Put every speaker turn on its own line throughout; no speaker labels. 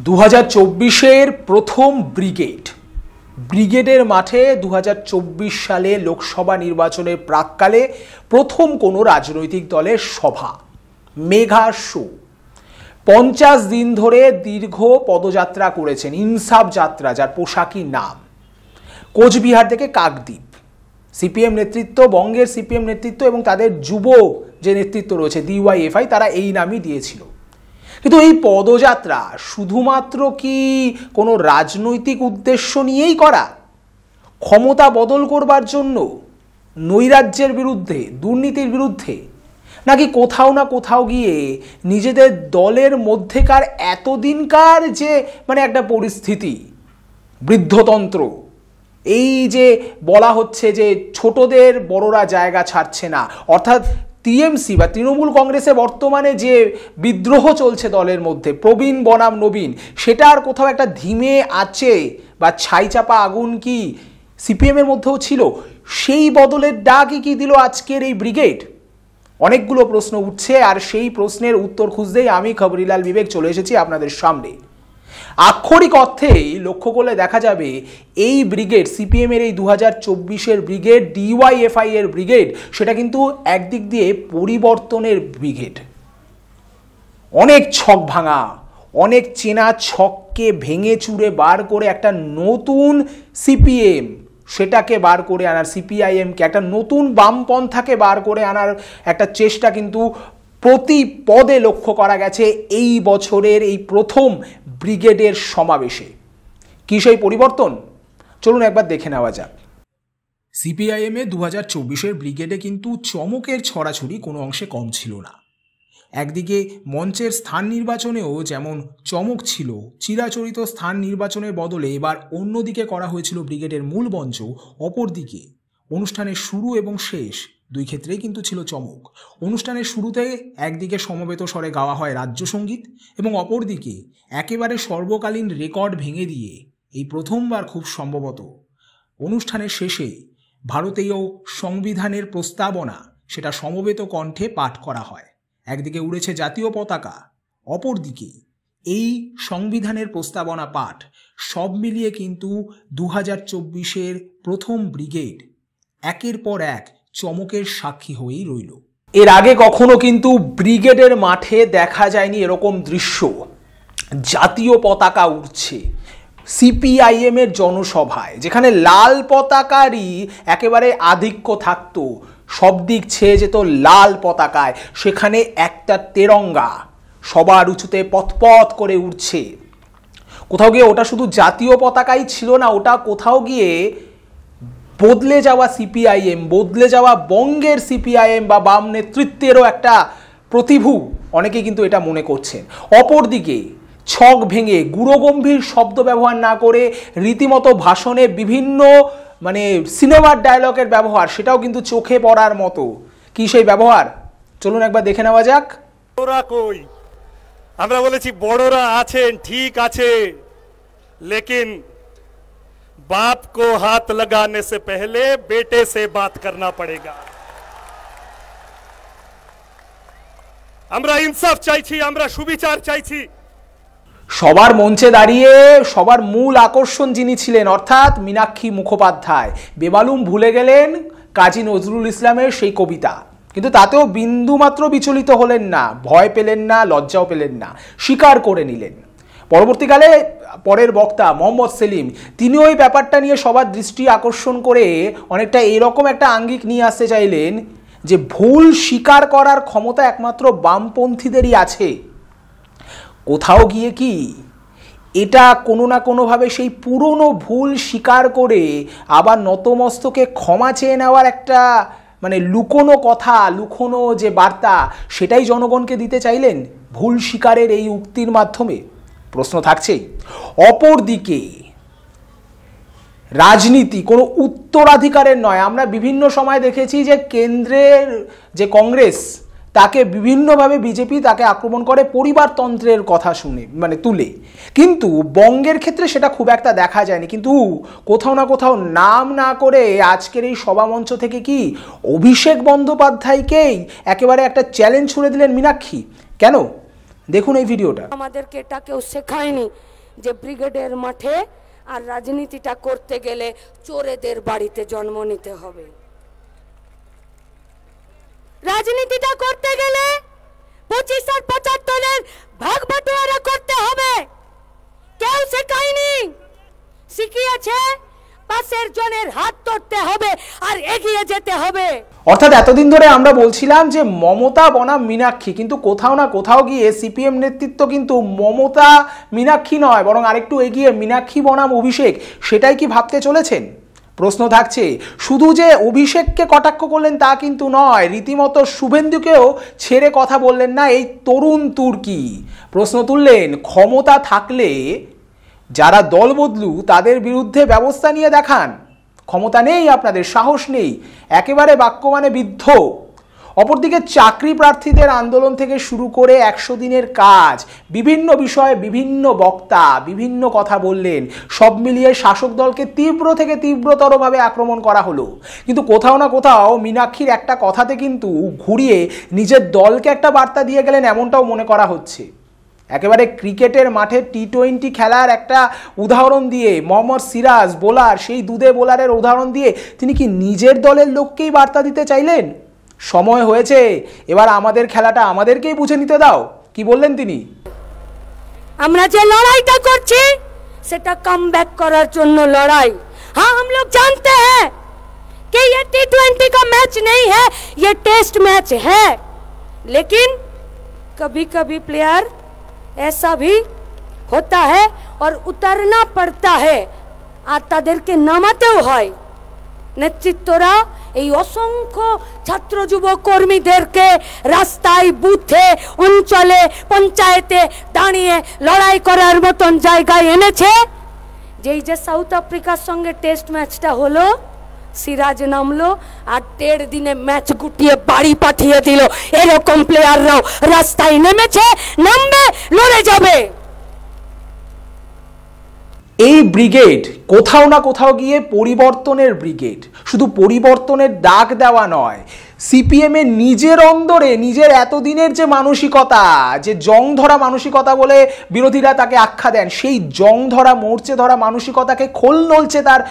2024-এর প্রথম ব্রিগেডের মাঠে 2024 সালে লোকসভা নির্বাচনের প্রাককালে প্রথম কোনো রাজনৈতিক দলের সভা, মেগা শো। 50 দিন ধরে দীর্ঘ পদযাত্রা করেছেন, ইনসাফ যাত্রা, যার পোশাকি নাম। কোচবিহার থেকে কাকদ্বীপ, সিপিএম নেতৃত্ব, বঙ্গের সিপিএম নেতৃত্ব এবং তাদের যুব যে নেতৃত্ব রয়েছে ডিওয়াইএফআই, তারা এই নামই দিয়েছিল। কিন্তু এই পদযাত্রা শুধুমাত্র কি কোনো রাজনৈতিক উদ্দেশ্য নিয়েই করা? ক্ষমতা বদল করবার জন্য, নৈরাজ্যের বিরুদ্ধে, দুর্নীতির বিরুদ্ধে, নাকি কোথাও না কোথাও গিয়ে নিজেদের দলের মধ্যেকার এতদিনকার যে একটা পরিস্থিতি, বৃদ্ধতন্ত্র, এই যে বলা হচ্ছে যে ছোটদের বড়রা জায়গা ছাড়ছে না, অর্থাৎ টিএমসি বা তৃণমূল কংগ্রেসে বর্তমানে যে বিদ্রোহ চলছে দলের মধ্যে, প্রবীণ বনাম নবীন, সেটা আর কোথাও একটা ধিমে আছে বা ছাইচাপা আগুন কি সিপিএমের মধ্যেও ছিল? সেই বদলের ডাকই কি দিল আজকের এই ব্রিগেড? অনেকগুলো প্রশ্ন উঠছে, আর সেই প্রশ্নের উত্তর খুঁজতেই আমি খবরিলাল বিবেক চলে এসেছি আপনাদের সামনে। আক্ষরিক অর্থেই লক্ষ্য করলে দেখা যাবে এই ব্রিগেড, সিপিএমের এই 2024-এর ব্রিগেড, ডিওয়াইএফআই এর ব্রিগেড, সেটা কিন্তু একদিক দিয়ে পরিবর্তনের ব্রিগেড। অনেক ছক ভাঙা, অনেক চেনা ছককে ভেঙে চুরে বার করে একটা নতুন সিপিএম, সেটাকে বার করে আনার, সিপিআইএমকে একটা নতুন বামপন্থাকে বার করে আনার একটা চেষ্টা কিন্তু প্রতি পদে লক্ষ্য করা গেছে এই বছরের এই প্রথম ব্রিগেডের সমাবেশে। কি সেই পরিবর্তন? চলুন একবার দেখে নেওয়া যাক। সিপিআইএম এ 2024-এর ব্রিগেডে কিন্তু চমকের ছড়াছড়ি কোনো অংশে কম ছিল না। একদিকে মঞ্চের স্থান নির্বাচনেও যেমন চমক ছিল, চিরাচরিত স্থান নির্বাচনের বদলে এবার অন্যদিকে করা হয়েছিল ব্রিগেডের মূল মঞ্চ। অপরদিকে অনুষ্ঠানের শুরু এবং শেষ দুই ক্ষেত্রেই কিন্তু ছিল চমক। অনুষ্ঠানের শুরুতে একদিকে সমবেত স্বরে গাওয়া হয় রাজ্য সঙ্গীত, এবং অপরদিকে একেবারে সর্বকালীন রেকর্ড ভেঙে দিয়ে এই প্রথমবার খুব সম্ভবত অনুষ্ঠানের শেষে ভারতীয় সংবিধানের প্রস্তাবনা সেটা সমবেত কণ্ঠে পাঠ করা হয়। একদিকে উড়েছে জাতীয় পতাকা, অপরদিকে এই সংবিধানের প্রস্তাবনা পাঠ, সব মিলিয়ে কিন্তু 2024-এর প্রথম ব্রিগেড একের পর এক চমকের সাক্ষী হয়েই রইল। এর আগে কখনো কিন্তু ব্রিগেডের মাঠে দেখা যায়নি এরকম দৃশ্য। জাতীয় পতাকা উড়ছে সিপিআইএম এর জনসভায়, যেখানে লাল পতাকারই একেবারে আধিক্য থাকতো, সব দিক ছেয়ে যেত লাল পতাকায়, সেখানে একটা তেরঙ্গা সবার উঁচুতে পথ করে উঠছে। কোথাও গিয়ে ওটা শুধু জাতীয় পতাকাই ছিল না, ওটা কোথাও গিয়ে বদলে যাওয়া সিপিআইএম, বদলে যাওয়া বঙ্গের সিপিআইএম বা বাম নেতৃত্বেরও একটা প্রতিভূ, অনেকে কিন্তু এটা মনে করছেন। অপরদিকে ছক ভেঙে গুরুগম্ভীর শব্দ ব্যবহার না করে রীতিমতো ভাষণে বিভিন্ন সিনেমার ডায়লগের ব্যবহার, সেটাও কিন্তু চোখে পড়ার মতো। কি সেই ব্যবহার? চলুন একবার দেখে নেওয়া যাক।
ওরা কই? আমরা বলেছি বড়রা আছেন, ঠিক আছে, लेकिन बाप को हाथ लगाने से पहले बेटे से बात करना पड़ेगा। আমরা ইনসাফ চাইছি, আমরা সুবিচার চাইছি।
সবার মঞ্চে দাঁড়িয়ে সবার মূল আকর্ষণ যিনি ছিলেন, অর্থাৎ মীনাক্ষী মুখোপাধ্যায়, বেমালুম ভুলে গেলেন কাজী নজরুল ইসলামের সেই কবিতা, কিন্তু তাতেও বিন্দু মাত্র বিচলিত হলেন না, ভয় পেলেন না, লজ্জাও পেলেন না, স্বীকার করে নিলেন। পরবর্তীকালে পরের বক্তা মোহাম্মদ সেলিম, তিনি ওই ব্যাপারটা নিয়ে সবার দৃষ্টি আকর্ষণ করে অনেকটা এরকম একটা আঙ্গিক নিয়ে আসতে চাইলেন যে ভুল স্বীকার করার ক্ষমতা একমাত্র বামপন্থীদেরই আছে। কোথাও গিয়ে কি এটা কোনো না কোনোভাবে সেই পুরনো ভুল স্বীকার করে আবার নতমস্তকে ক্ষমা চেয়ে নেওয়ার একটা লুকোনো কথা, লুকোনো যে বার্তা, সেটাই জনগণকে দিতে চাইলেন ভুল স্বীকারের এই উক্তির মাধ্যমে? প্রশ্ন থাকছেই। অপরদিকে রাজনীতি কোনো উত্তরাধিকারের নয়। আমরা বিভিন্ন সময় দেখেছি যে কেন্দ্রের যে কংগ্রেস, তাকে বিভিন্নভাবে বিজেপি তাকে আক্রমণ করে পরিবারতন্ত্রের কথা শুনে তুলে, কিন্তু বঙ্গের ক্ষেত্রে সেটা খুব একটা দেখা যায়নি। কিন্তু কোথাও না কোথাও নাম না করে আজকের এই সভামঞ্চ থেকে কি অভিষেক বন্দ্যোপাধ্যায়কেই একেবারে একটা চ্যালেঞ্জ ছুড়ে দিলেন মীনাক্ষী। কেন? দেখুন এই ভিডিওটা।
আমাদেরকে এটা কেউ শেখায়নি যে ব্রিগেডের মাঠে আর রাজনীতিটা করতে গেলে চোরেদের বাড়িতে জন্ম নিতে হবে। রাজনীতিটা করতে গেলে 25 আর 75-এর ভাগ বাটোয়ারা করতে হবে। কেউ শেখায়নি, শিখিয়েছে পাশের জনের হাত ধরতে হবে আর এগিয়ে যেতে হবে।
অর্থাৎ এতদিন ধরে আমরা বলছিলাম যে মমতা বনাম মীনাক্ষী, কিন্তু কোথাও না কোথাও গিয়ে সিপিএম নেতৃত্ব কিন্তু মমতা মীনাক্ষী নয়, বরং আরেকটু এগিয়ে মীনাক্ষী বনাম অভিষেক, সেটাই কি ভাবতে চলেছেন? প্রশ্ন থাকছে, শুধু যে অভিষেককে কটাক্ষ করলেন তা কিন্তু নয়, রীতিমতো শুভেন্দুকেও ছেড়ে কথা বললেন না এই তরুণ তুর্কি। প্রশ্ন তুললেন, ক্ষমতা থাকলে যারা দল বদলু তাদের বিরুদ্ধে ব্যবস্থা নিয়ে দেখান, ক্ষমতা নেই, আপনাদের সাহস নেই, একেবারে বাক্যবাণে বিদ্ধ। অপরদিকে চাকরি প্রার্থীদের আন্দোলন থেকে শুরু করে 100 দিনের কাজ, বিভিন্ন বিষয়ে বিভিন্ন বক্তা বিভিন্ন কথা বললেন, সব মিলিয়ে শাসক দলকে তীব্র থেকে তীব্রতরভাবে আক্রমণ করা হলো। কিন্তু কোথাও না কোথাও মীনাক্ষীর একটা কথাতে কিন্তু ঘুরিয়ে নিজের দলকে একটা বার্তা দিয়ে গেলেন, এমনটাও মনে করা হচ্ছে। একেবারে ক্রিকেটের মাঠে টি20 খেলার একটা উদাহরণ দিয়ে, মোহাম্মদ সিরাজ বোলার, সেই দুধে বোলারের উদাহরণ দিয়ে তিনি কি নিজের দলের লোককেই বার্তা দিতে চাইলেন? সময় হয়েছে, এবার আমাদের খেলাটা আমাদেরকেই বুঝে নিতে দাও, কি বললেন তিনি?
আমরা যে লড়াইটা করছি সেটা কামব্যাক করার জন্য লড়াই। हाँ, हम लोग जानते हैं कि ये टी20 का मैच नहीं है, ये टेस्ट मैच है, लेकिन कभी कभी प्लेयर ऐसा भी होता है और उतरना पड़ता है, আর তাদেরকে নামাতেও হয়। নেতৃত্বরা এই অসংখ্য ছাত্র যুব কর্মীদেরকে রাস্তায়, বুথে, অঞ্চলে, পঞ্চায়েতে দাঁড়িয়ে লড়াই করার মতন জায়গায় এনেছে। যেই যে সাউথ আফ্রিকার সঙ্গে টেস্ট ম্যাচটা হলো, সিরাজ নামলো আর 1.5 দিনে ম্যাচ গুটিয়ে বাড়ি পাঠিয়ে দিল। এরকম প্লেয়াররাও রাস্তায় নেমেছে, নামবে, লড়ে যাবে।
এই ব্রিগেড কোথাও না কোথাও গিয়ে পরিবর্তনের ব্রিগেড, শুধু পরিবর্তনের ডাক দেওয়া নয়, সিপিএম এর নিজের অন্দরে নিজের এতদিনের যে মানসিকতা, যে জং ধরা মানসিকতা বলে বিরোধীরা তাকে আখ্যা দেন, সেই জং ধরা, মরচে ধরা মানসিকতাকে খোল নলচে তার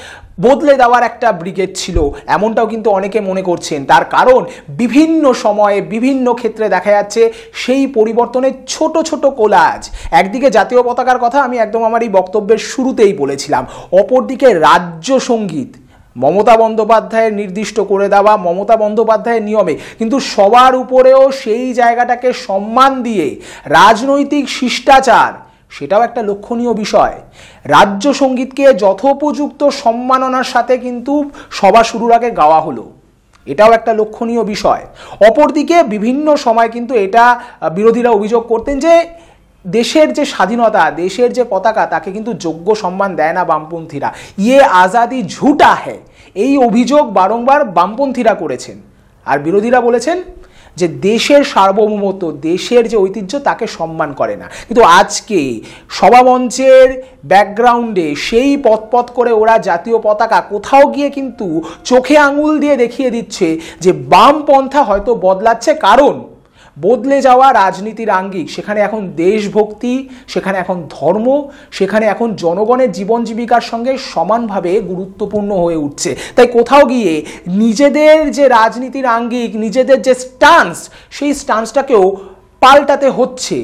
বদলে দেওয়ার একটা ব্রিগেড ছিল, এমনটাও কিন্তু অনেকে মনে করছেন। তার কারণ বিভিন্ন সময়ে বিভিন্ন ক্ষেত্রে দেখা যাচ্ছে সেই পরিবর্তনের ছোট ছোট কোলাজ। একদিকে জাতীয় পতাকার কথা আমি একদম আমার এই বক্তব্যের শুরুতেই বলেছিলাম, অপরদিকে রাজ্য সঙ্গীত মমতা বন্দ্যোপাধ্যায়ের নির্দিষ্ট করে দেওয়া, মমতা বন্দ্যোপাধ্যায়ের নিয়মে, কিন্তু সবার উপরেও সেই জায়গাটাকে সম্মান দিয়ে রাজনৈতিক শিষ্টাচার, সেটাও একটা লক্ষণীয় বিষয়। রাজ্য সঙ্গীতকে যথোপযুক্ত সম্মাননার সাথে কিন্তু সভা শুরুর আগে গাওয়া হলো, এটাও একটা লক্ষণীয় বিষয়। অপরদিকে বিভিন্ন সময় কিন্তু এটা বিরোধীরা অভিযোগ করতেন যে দেশের যে স্বাধীনতা, দেশের যে পতাকা, তাকে কিন্তু যোগ্য সম্মান দেয় না বামপন্থীরা, ইয়ে আজাদি ঝুটা হ্যায়, এই অভিযোগ বারংবার বামপন্থীরা করেছেন। আর বিরোধীরা বলেছেন যে দেশের সার্বভৌমত্ব, দেশের যে ঐতিহ্য, তাকে সম্মান করে না। কিন্তু আজকে সভামঞ্চের ব্যাকগ্রাউন্ডে সেই পথ করে ওরা জাতীয় পতাকা কোথাও গিয়ে কিন্তু চোখে আঙুল দিয়ে দেখিয়ে দিচ্ছে যে বামপন্থা হয়তো বদলাচ্ছে, কারণ বদলে যাওয়া রাজনীতির আঙ্গিক, সেখানে এখন দেশভক্তি, সেখানে এখন ধর্ম, সেখানে এখন জনগণের জীবন জীবিকার সঙ্গে সমানভাবে গুরুত্বপূর্ণ হয়ে উঠছে। তাই কোথাও গিয়ে নিজেদের যে রাজনীতির আঙ্গিক, নিজেদের যে স্টান্স, সেই স্টান্সটাকেও পাল্টাতে হচ্ছে,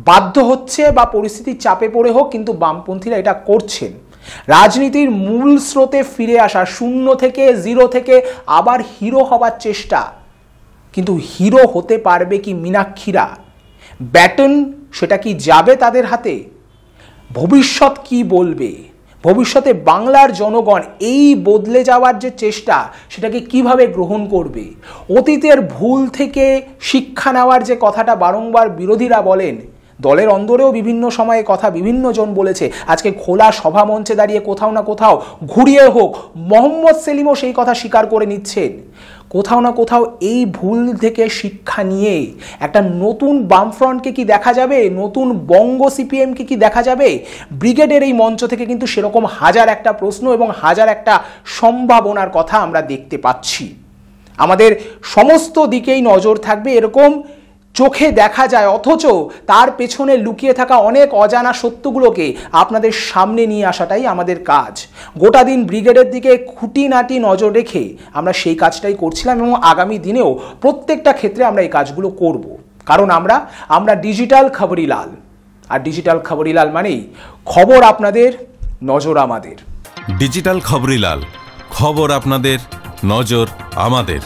বাধ্য হচ্ছে, বা পরিস্থিতির চাপে পড়ে হোক, কিন্তু বামপন্থীরা এটা করছেন। রাজনীতির মূল স্রোতে ফিরে আসা, শূন্য থেকে, জিরো থেকে আবার হিরো হবার চেষ্টা। কিন্তু হিরো হতে পারবে কি মীনাক্ষীরা? ব্যাটন সেটা কি যাবে তাদের হাতে? ভবিষ্যৎ কি বলবে? ভবিষ্যতে বাংলার জনগণ এই বদলে যাওয়ার যে চেষ্টা, সেটাকে কিভাবে গ্রহণ করবে? অতীতের ভুল থেকে শিক্ষা নেওয়ার যে কথাটা বারংবার বিরোধীরা বলেন, দলের অন্দরেও বিভিন্ন সময়ে কথা বিভিন্ন জন বলেছে, আজকে খোলা সভা মঞ্চে দাঁড়িয়ে কোথাও না কোথাও ঘুরিয়ে হোক মোহাম্মদ সেলিমও সেই কথা স্বীকার করে নিচ্ছেন। কোথাও না কোথাও এই ভুল থেকে শিক্ষা নিয়ে একটা নতুন বামফ্রন্টকে কি দেখা যাবে? নতুন বঙ্গ সিপিএমকে কি দেখা যাবে? ব্রিগেডের এই মঞ্চ থেকে কিন্তু সেরকম হাজার একটা প্রশ্ন এবং হাজার একটা সম্ভাবনার কথা আমরা দেখতে পাচ্ছি। আমাদের সমস্ত দিকেই নজর থাকবে এরকম চোখে দেখা যায়, অথচ তার পেছনে লুকিয়ে থাকা অনেক অজানা সত্যগুলোকে আপনাদের সামনে নিয়ে আসাটাই আমাদের কাজ। গোটা দিন ব্রিগেডের দিকে খুঁটিনাটি নজর রেখে আমরা সেই কাজটাই করছিলাম এবং আগামী দিনেও প্রত্যেকটা ক্ষেত্রে আমরা এই কাজগুলো করব। কারণ আমরা ডিজিটাল খবরিলাল, আর ডিজিটাল খবরিলাল মানেই খবর আপনাদের, নজর আমাদের।
ডিজিটাল খবরিলাল, খবর আপনাদের, নজর আমাদের।